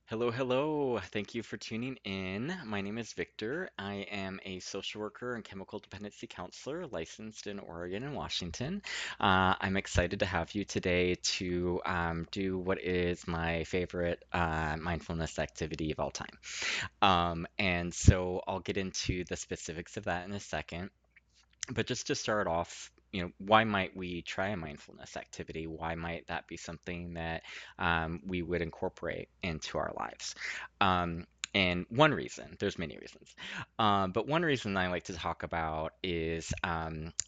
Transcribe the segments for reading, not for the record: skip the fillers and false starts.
Hello, hello. Thank you for tuning in. My name is Victor. I am a social worker and chemical dependency counselor licensed in Oregon and Washington. I'm excited to have you today to do what is my favorite mindfulness activity of all time. And so I'll get into the specifics of that in a second. But just to start off, why might we try a mindfulness activity? Why might that be something that we would incorporate into our lives? Um, and one reason, there's many reasons, but one reason I like to talk about is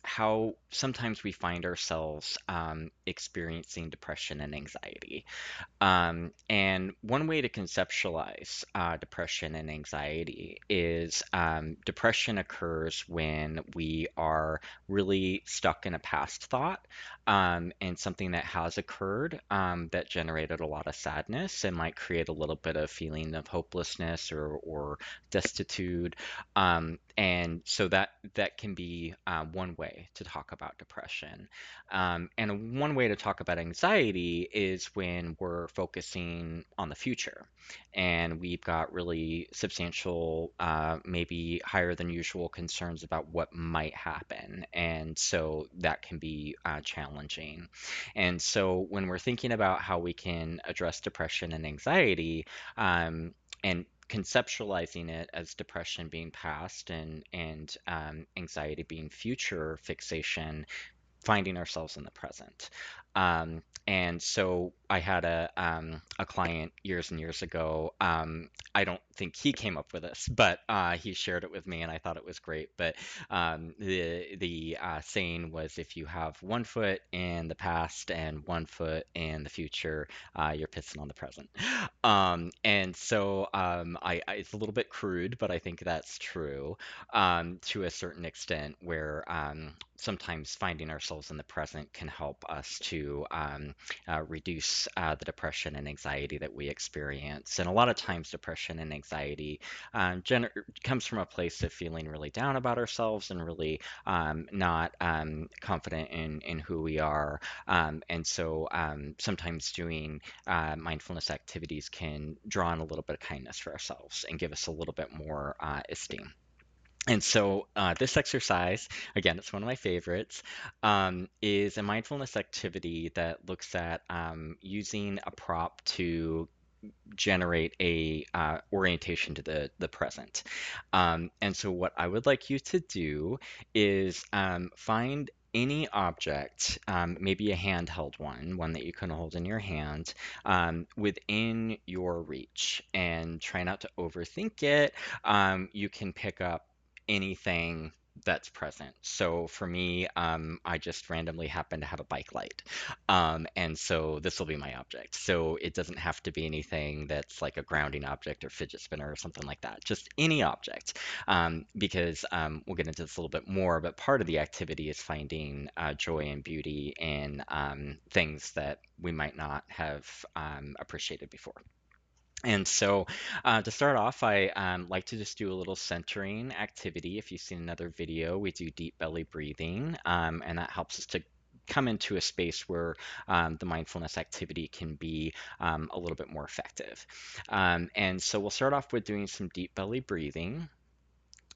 how sometimes we find ourselves experiencing depression and anxiety. And one way to conceptualize depression and anxiety is depression occurs when we are really stuck in a past thought and something that has occurred that generated a lot of sadness and might create a little bit of feeling of hopelessness or destitute. And so that can be one way to talk about depression. And one way to talk about anxiety is when we're focusing on the future and we've got really substantial, maybe higher than usual concerns about what might happen. And so that can be challenging. And so when we're thinking about how we can address depression and anxiety, and conceptualizing it as depression being past and anxiety being future fixation, finding ourselves in the present. And so I had a client years and years ago. I don't think he came up with this, but he shared it with me, and I thought it was great. But the saying was, if you have one foot in the past and one foot in the future, you're pissing on the present. And so it's a little bit crude, but I think that's true to a certain extent, where sometimes finding ourselves in the present can help us to reduce the depression and anxiety that we experience. And a lot of times, depression and anxiety comes from a place of feeling really down about ourselves and really not confident in who we are. And so sometimes doing mindfulness activities can draw on a little bit of kindness for ourselves and give us a little bit more esteem. And so this exercise, again, it's one of my favorites, is a mindfulness activity that looks at using a prop to generate a orientation to the present. And so what I would like you to do is find any object, maybe a handheld one that you can hold in your hand, within your reach, and try not to overthink it. You can pick up anything that's present. So for me, I just randomly happen to have a bike light. And so this will be my object. So it doesn't have to be anything that's like a grounding object or fidget spinner or something like that. Just any object, because we'll get into this a little bit more, but part of the activity is finding joy and beauty in things that we might not have appreciated before. And so to start off, I like to just do a little centering activity. If you've seen another video, we do deep belly breathing, and that helps us to come into a space where the mindfulness activity can be a little bit more effective. And so we'll start off with doing some deep belly breathing.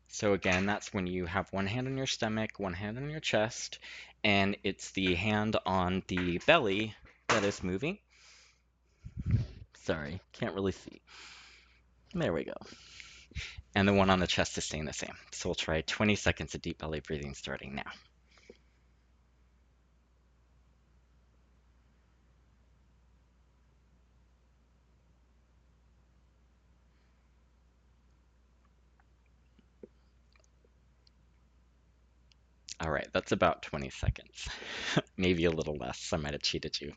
So again, that's when you have one hand on your stomach, one hand on your chest, and it's the hand on the belly that is moving. Sorry, can't really see. There we go. And the one on the chest is staying the same. So we'll try 20 seconds of deep belly breathing starting now. All right, that's about 20 seconds, maybe a little less. I might have cheated you.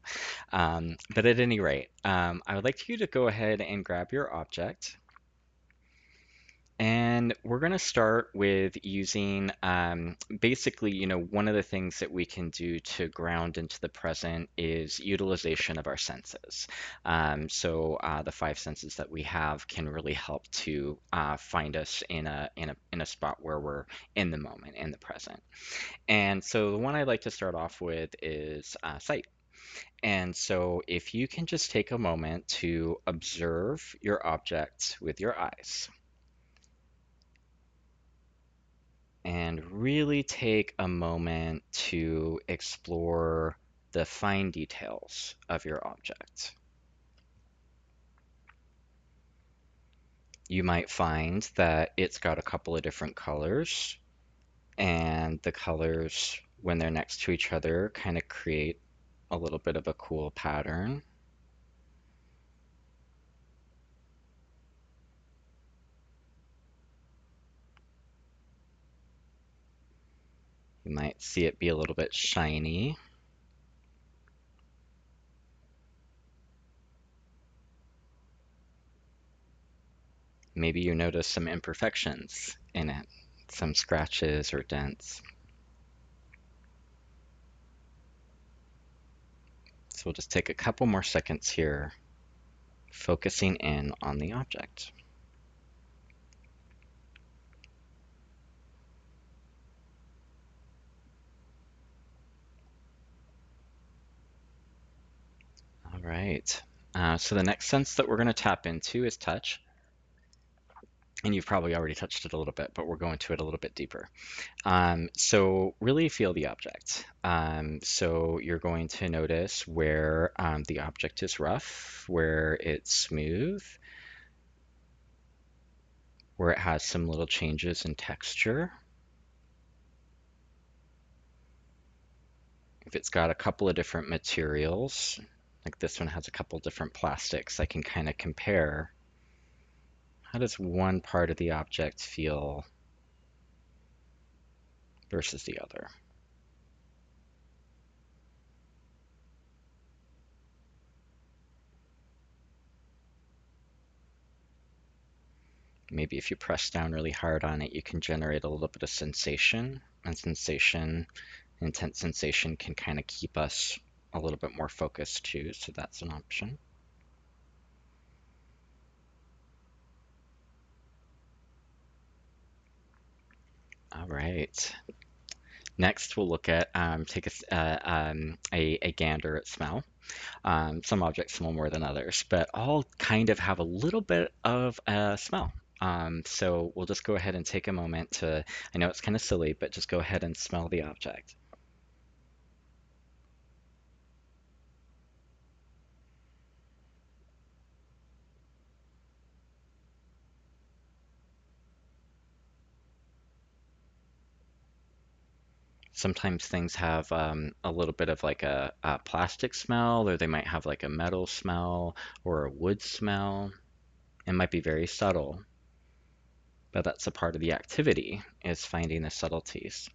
But at any rate, I would like you to go ahead and grab your object. And we're going to start with using basically, one of the things that we can do to ground into the present is utilization of our senses. So the five senses that we have can really help to find us in a spot where we're in the moment, in the present. And so the one I'd like to start off with is sight. And so if you can just take a moment to observe your object with your eyes and really take a moment to explore the fine details of your object. You might find that it's got a couple of different colors, and the colors, when they're next to each other, kind of create a little bit of a cool pattern. You might see it be a little bit shiny. Maybe you notice some imperfections in it, some scratches or dents. So we'll just take a couple more seconds here, focusing in on the object. All right. So the next sense that we're going to tap into is touch. And you've probably already touched it a little bit, but we're going to it a little bit deeper. So really feel the object. So you're going to notice where the object is rough, where it's smooth, where it has some little changes in texture. If it's got a couple of different materials, like this one has a couple different plastics, I can kind of compare how does one part of the object feel versus the other. Maybe if you press down really hard on it, you can generate a little bit of sensation, and intense sensation can kind of keep us a little bit more focused too, so that's an option. All right. Next, we'll look at take a gander at smell. Some objects smell more than others, but all kind of have a little bit of a smell. So we'll just go ahead and take a moment to, I know it's kind of silly, but just go ahead and smell the object. Sometimes things have a little bit of like a plastic smell, or they might have like a metal smell or a wood smell. It might be very subtle, but that's a part of the activity, is finding the subtleties.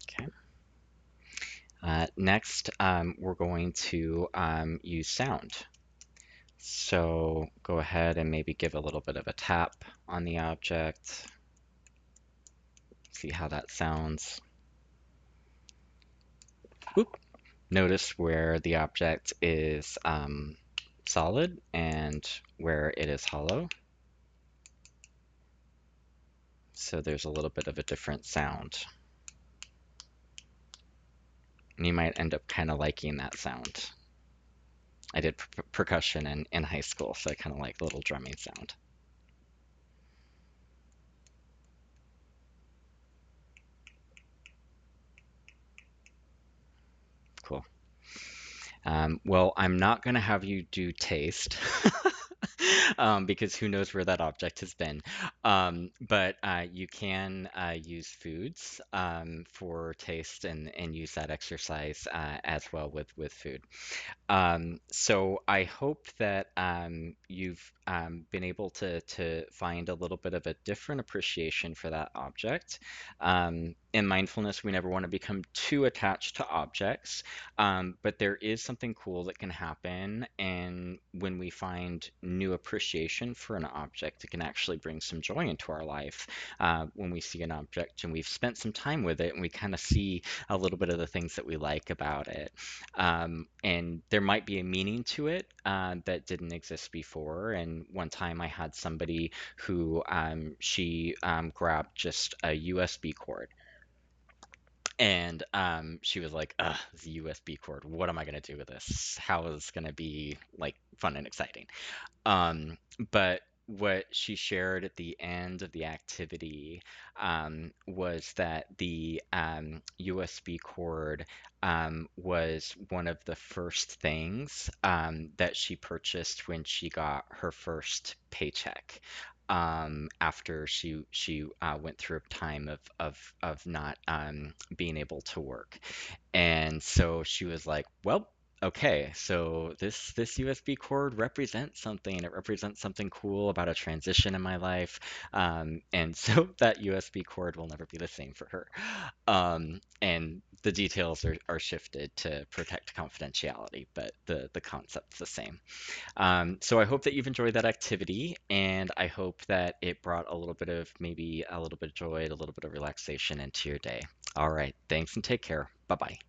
Okay. Next, we're going to use sound. So go ahead and maybe give a little bit of a tap on the object, see how that sounds. Oop. Notice where the object is solid and where it is hollow. So there's a little bit of a different sound. And you might end up kind of liking that sound. I did percussion in high school, so I kind of like the little drumming sound. Cool. Well, I'm not going to have you do taste because who knows where that object has been. But you can use foods for taste and use that exercise as well with food. So I hope that you've been able to find a little bit of a different appreciation for that object. In mindfulness, we never want to become too attached to objects, but there is something cool that can happen, and when we find new appreciation for an object, it can actually bring some joy into our life when we see an object and we've spent some time with it and we kind of see a little bit of the things that we like about it. And there might be a meaning to it that didn't exist before. And one time I had somebody who she grabbed just a USB cord. And she was like, "Ugh, this USB cord. What am I gonna do with this? How is this gonna be like fun and exciting?" Um, but what she shared at the end of the activity was that the USB cord was one of the first things that she purchased when she got her first paycheck. After she went through a time of not being able to work. And so she was like, "Well, okay, so this USB cord represents something. It represents something cool about a transition in my life." And so that USB cord will never be the same for her. And the details are shifted to protect confidentiality, but the concept's the same. So I hope that you've enjoyed that activity, and I hope that it brought a little bit of maybe a little bit of joy, a little bit of relaxation into your day. All right, thanks and take care. Bye bye.